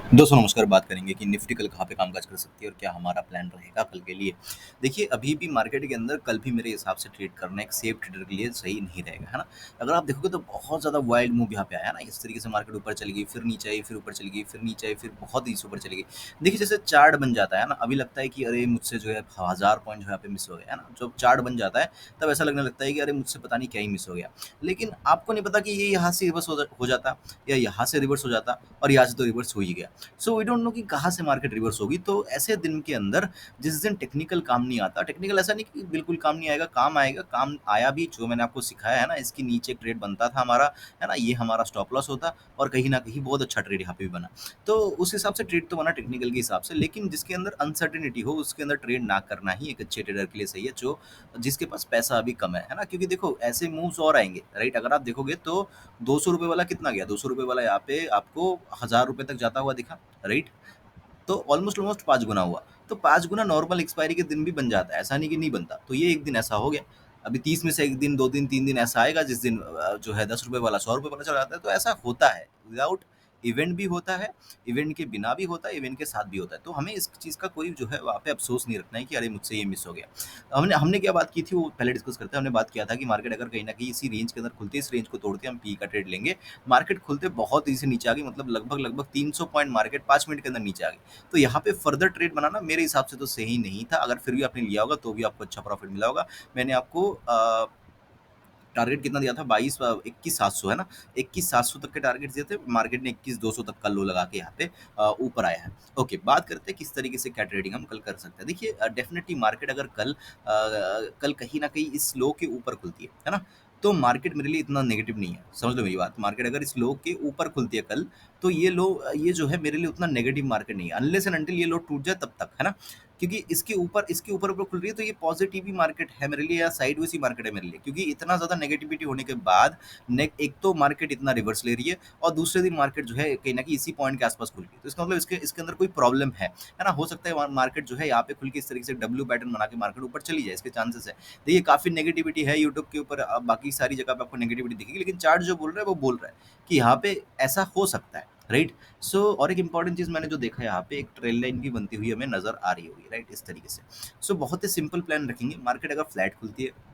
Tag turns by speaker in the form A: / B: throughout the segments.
A: दोस्तों नमस्कार। बात करेंगे कि निफ्टी कल कहाँ पे कामकाज कर सकती है और क्या हमारा प्लान रहेगा कल के लिए। देखिए, अभी भी मार्केट के अंदर कल भी मेरे हिसाब से ट्रेड करना एक सेफ ट्रेडर के लिए सही नहीं रहेगा, है ना? अगर आप देखोगे तो बहुत ज़्यादा वाइल्ड मूव यहाँ पे आया ना, इस तरीके से मार्केट ऊपर चली गई, फिर नीचे आई, फिर ऊपर चली गई, फिर नीचे आई, फिर बहुत ही ऊपर चली गई। देखिए, जैसे चार्ट बन जाता है ना, अभी लगता है कि अरे मुझसे जो है 1000 पॉइंट जो है यहाँ पे मिस हो गया, है ना? जब चार्ट बन जाता है तब ऐसा लगने लगता है कि अरे मुझसे पता नहीं क्या ही मिस हो गया। लेकिन आपको नहीं पता कि ये यहाँ से रिवर्स हो जाता या यहाँ से रिवर्स हो जाता और यहाँ से तो रिवर्स हो ही गया। सो वी डोंट नो कि कहाँ से मार्केट रिवर्स होगी। तो ऐसे दिन के अंदर जिस दिन टेक्निकल काम नहीं आता, टेक्निकल ऐसा नहीं कि बिल्कुल काम नहीं आएगा, काम आएगा, काम आया भी। जो मैंने आपको सिखाया है ना, इसके नीचे एक ट्रेड बनता था हमारा, है ना, ये हमारा स्टॉप लॉस होता और कहीं ना कहीं बहुत अच्छा ट्रेड यहाँ पे भी बना। तो उस हिसाब से ट्रेड तो बना टेक्निकल के हिसाब से, लेकिन जिसके अंदर अनसर्टेनिटी हो उसके अंदर ट्रेड ना करना ही एक अच्छे ट्रेडर के लिए सही है, जो जिसके पास पैसा अभी कम है ना। क्योंकि देखो, ऐसे मूव्स और आएंगे, राइट? अगर आप देखोगे तो 200 रुपये वाला कितना गया, 200 रुपये वाला यहाँ पे आपको 1000 रुपये तक जाता हुआ दिखा, राइट? तो ऑलमोस्ट ऑलमोस्ट 5 गुना हुआ। तो 5 गुना नॉर्मल एक्सपायरी के दिन भी बन जाता है, ऐसा नहीं कि नहीं बनता। तो ये एक दिन ऐसा हो गया। अभी 30 में से 1 दिन, 2 दिन, 3 दिन ऐसा आएगा जिस दिन जो है ₹10 वाला ₹100 वाला चला जाता है। तो ऐसा होता है, विदाउट इवेंट भी होता है, इवेंट के बिना भी होता है, इवेंट के साथ भी होता है। तो हमें इस चीज़ का कोई जो है वहाँ पे अफ़सोस नहीं रखना है कि अरे मुझसे ये मिस हो गया। हमने हमने क्या बात की थी वो पहले डिस्कस करते हैं। हमने बात किया था कि मार्केट अगर कहीं न कहीं इसी रेंज के अंदर खुलती है, इस रेंज को तोड़ते हम पी का ट्रेड लेंगे। मार्केट खुलते बहुत तेज़ी से नीचे आ गई, मतलब लगभग-लगभग 300 पॉइंट मार्केट 5 मिनट के अंदर नीचे आ गई। तो यहाँ पे फर्दर ट्रेड बनाना मेरे हिसाब से तो सही नहीं था। अगर फिर भी आपने लिया होगा तो भी आपको अच्छा प्रॉफिट मिला होगा। मैंने आपको टारगेट कितना दिया था? 21,700, है ना? 21,700 तक के टारगेट दिए थे। मार्केट ने 21,200 तक का लो लगा के यहाँ पे ऊपर आया है। ओके, बात करते हैं किस तरीके से क्या ट्रेडिंग हम कल कर सकते हैं। देखिए, डेफिनिटली मार्केट अगर कल कहीं न कहीं इस लो के ऊपर खुलती है ना? तो मार्केट मेरे लिए इतना नेगेटिव नहीं है। समझ लो मेरी बात। मार्केट अगर इस लो के ऊपर खुलती है कल, तो ये जो है मेरे लिए उतना नेगेटिव मार्केट नहीं है। अनलेस एंड अंटिल ये लो टूट जाए तब तक, है ना? क्योंकि इसके ऊपर खुल रही है तो ये पॉजिटिव ही मार्केट है मेरे लिए या साइडवेज ही मार्केट है मेरे लिए। क्योंकि इतना ज़्यादा नेगेटिविटी होने के बाद एक तो मार्केट इतना रिवर्स ले रही है और दूसरे दिन मार्केट जो है कहीं ना कहीं इसी पॉइंट के आसपास खुल गई। तो इसका मतलब इसके इसके अंदर कोई प्रॉब्लम है ना? हो सकता है मार्केट जो है यहाँ पे खुल के इस तरीके से डब्ल्यू पैटर्न बना के मार्केट ऊपर चली जाए, इसके चांसेस है। देखिए, काफ़ी नेगेटिविटी है यूट्यूब के ऊपर, अब बाकी सारी जगह पे आपको नेगेटिविटी दिखेगी, लेकिन चार्ट जो बोल रहा है वो बोल रहा है कि यहाँ पे ऐसा हो सकता है, राइट? सो और एक इंपॉर्टेंट चीज़ मैंने जो देखा, यहाँ पे एक ट्रेल लाइन की बनती हुई हमें नज़र आ रही होगी, राइट? इस तरीके से। सो बहुत ही सिंपल प्लान रखेंगे। मार्केट अगर फ्लैट खुलती है,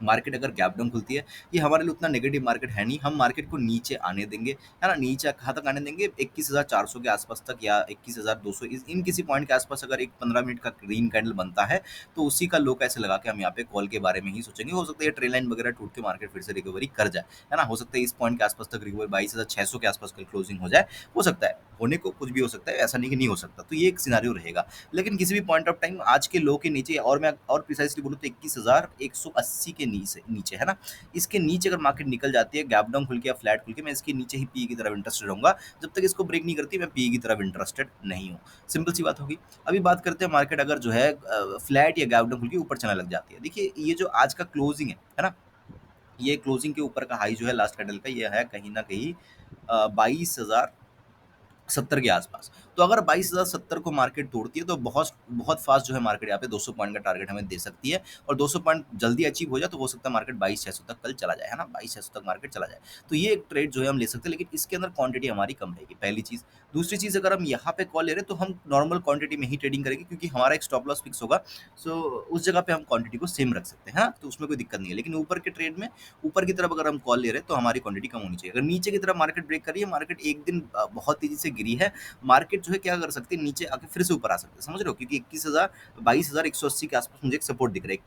A: मार्केट अगर गैप डाउन खुलती है, ये हमारे लिए उतना नेगेटिव मार्केट है नहीं। हम मार्केट को नीचे आने देंगे, है ना? नीचे कहाँ तक आने देंगे? 21,400 के आसपास तक या 21,200, इन किसी पॉइंट के आसपास अगर एक 15 मिनट का ग्रीन कैंडल बनता है, तो उसी का लो कैसे लगा के हम यहाँ पे कॉल के बारे में ही सोचेंगे। हो सकता है ये ट्रेल लाइन वगैरह टूट के मार्केट फिर से रिकवरी कर जाए, है ना? हो सकता है इस पॉइंट के आसपास तक रिकवर 22,600 के आसपास कल क्लोजिंग हो जाए। हो सकता है, होने को कुछ भी हो सकता है, ऐसा नहीं कि नहीं हो सकता। तो ये एक सिनारियो रहेगा। लेकिन किसी भी पॉइंट ऑफ टाइम आज के लो के नीचे, और मैं और प्रिसाइसली बोलूँ तो 21,180 के नीचे, है ना? इसके नीचे अगर मार्केट निकल जाती है, गैप डाउन खुल के या फ्लैट खुल के, मैं इसके नीचे ही पी की तरफ इंटरेस्टेड रहूंगा। जब तक इसको ब्रेक नहीं करती मैं पी की तरफ इंटरेस्टेड नहीं हूँ। सिंपल सी बात होगी। अभी बात करते हैं मार्केट अगर जो है फ्लैट या गैप डाउन खुल के ऊपर चलने लग जाती है। देखिए, ये जो आज का क्लोजिंग है ना? ये क्लोजिंग के ऊपर का हाई जो है लास्ट कैंडल का, ये है कहीं ना कहीं 22,070 के आसपास। तो अगर 22,070 को मार्केट तोड़ती है तो बहुत बहुत फास्ट जो है मार्केट यहाँ पे 200 पॉइंट का टारगेट हमें दे सकती है। और 200 पॉइंट जल्दी अचीव हो जाए तो हो सकता है मार्केट 22,600 तक कल चला जाए, है ना? 22,600 तक मार्केट चला जाए। तो ये एक ट्रेड जो है हम ले सकते हैं, लेकिन इसके अंदर क्वांटिटी हमारी कम रहेगी, पहली चीज़। दूसरी चीज़, अगर हम यहाँ पे कॉल ले रहे हैं तो हम नॉर्मल क्वांटिटी में ही ट्रेडिंग करेंगे, क्योंकि हमारा एक स्टॉप लॉस फिक्स होगा। सो उस जगह पे हम क्वांटिटी को सेम रख सकते हैं, हाँ? तो उसमें कोई दिक्कत नहीं है। लेकिन ऊपर के ट्रेड में, ऊपर की तरफ अगर हम कॉल ले रहे हैं तो हमारी क्वांटिटी कम होनी चाहिए। अगर नीचे की तरफ मार्केट ब्रेक कर रही है, मार्केट एक दिन बहुत तेजी से गिरी है, मार्केट जो है क्या कर सकती है, नीचे आके फिर से ऊपर आ सकते हैं। समझ रहे हो? क्योंकि 22,180 के आसपास मुझे एक सपोर्ट दिख रहा है,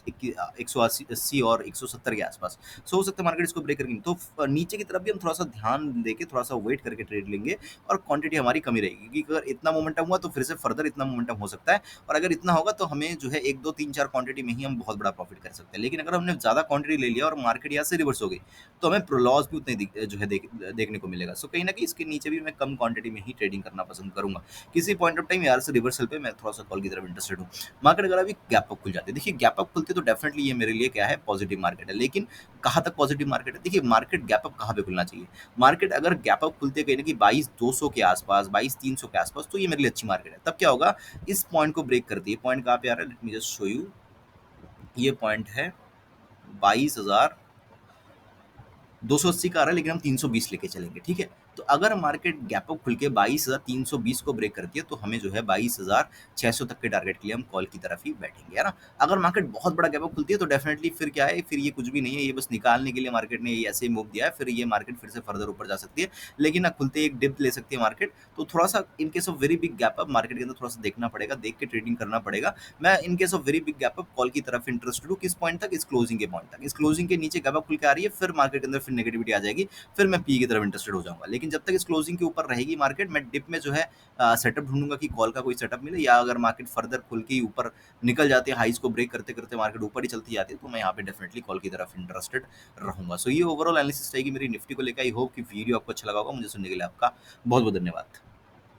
A: 180 और 170 के आसपास। सो हो सकता है मार्केट इसको ब्रेक करेगी, तो नीचे की तरफ भी हम थोड़ा सा ध्यान देके, थोड़ा सा वेट करके ट्रेड लेंगे और क्वांटिटी हमारी कमी रहेगी। क्योंकि अगर इतना मोमेंटम हुआ तो फिर से फर्दर इतना मोमेंटम हो सकता है, और अगर इतना होगा तो हमें जो है 1 2 3 4 क्वांटिटी में ही हम बहुत बड़ा प्रॉफिट कर सकते हैं। लेकिन अगर हमने ज़्यादा क्वांटिटी ले लिया और मार्केट यहाँ से रिवर्स हो गई, तो हमें लॉस भी उतने जो है देखने को मिलेगा। सो कहीं ना कहीं इसके नीचे भी मैं कम क्वांटिटी में ही ट्रेडिंग करना पसंद करूंगा। किसी पॉइंट ऑफ टाइम यार से रिवर्सल पे मैं थोड़ा सा कॉल की तरफ इंटरेस्टेड हूँ। मार्केट अगर अभी गैप अप खुल जाती है, देखिए गैप अप खुलती है तो डेफिनेटली ये मेरे लिए क्या है, पॉजिटिव मार्केट है। लेकिन कहाँ तक पॉजिटिव मार्केट है? देखिए, मार्केट गैप अप कहाँ पे खुलना चाहिए? मार्केट अगर गैप अप खुलती है कहीं ना कि 22,200 के आसपास, 22,300 के आसपास, तो ये मेरे लिए अच्छी मार्केट है। तब क्या होगा, इस पॉइंट को ब्रेक करती है। पॉइंट कहाँ पे आ रहा है, let me just show you. ये पॉइंट है 22,280 का आ रहा है, लेकिन हम 320 लेके चलेंगे, ठीक है? तो अगर मार्केट गैप अप खुल के 22,320 को ब्रेक करती है, तो हमें जो है 22,600 तक के टारगेट के लिए हम कॉल की तरफ ही बैठेंगे, है ना? अगर मार्केट बहुत बड़ा गैप अप खुलती है तो डेफिनिटली फिर क्या है, फिर ये कुछ भी नहीं है, ये बस निकालने के लिए मार्केट ने ये ऐसे ही मूव दिया है, फिर ये मार्केट फिर से फर्दर ऊपर जा सकती है। लेकिन खुलते ही एक डिप ले सकती है मार्केट, तो थोड़ा-सा in case of very big gap up market के अंदर थोड़ा-सा देखना पड़ेगा, देख के ट्रेडिंग करना पड़ेगा। मैं in case of very big gap up call की तरफ इंटरेस्टेड हूँ, किस पॉइंट तक? इस क्लोजिंग के पॉइंट तक। इस क्लोजिंग के नीचे गैप अप खुल के आ रही है, फिर मार्केट के अंदर फिर नेगेटिविटी आ जाएगी, फिर मैं पी की तरफ इंटरेस्टेड हो जाऊँगा। लेकिन जब तक इस क्लोजिंग के ऊपर रहेगी मार्केट, मैं डिप में जो है सेटअप ढूँढूँगा कि कॉल का कोई सेटअप मिले, या अगर मार्केट फर्दर खुल के ही ऊपर निकल जाती है, हाईज़ को ब्रेक करते-करते मार्केट ऊपर ही चलती जाती है, तो मैं यहाँ पे डेफिनिटली कॉल की तरफ इंटरेस्टेड रहूँगा। सो ये ओवरऑल एनालिसिस रहेगी मेरी निफ्टी को लेके। आई होप कि वीडियो आपको अच्छा लगा होगा। मुझे सुनने के लिए आपका बहुत-बहुत धन्यवाद।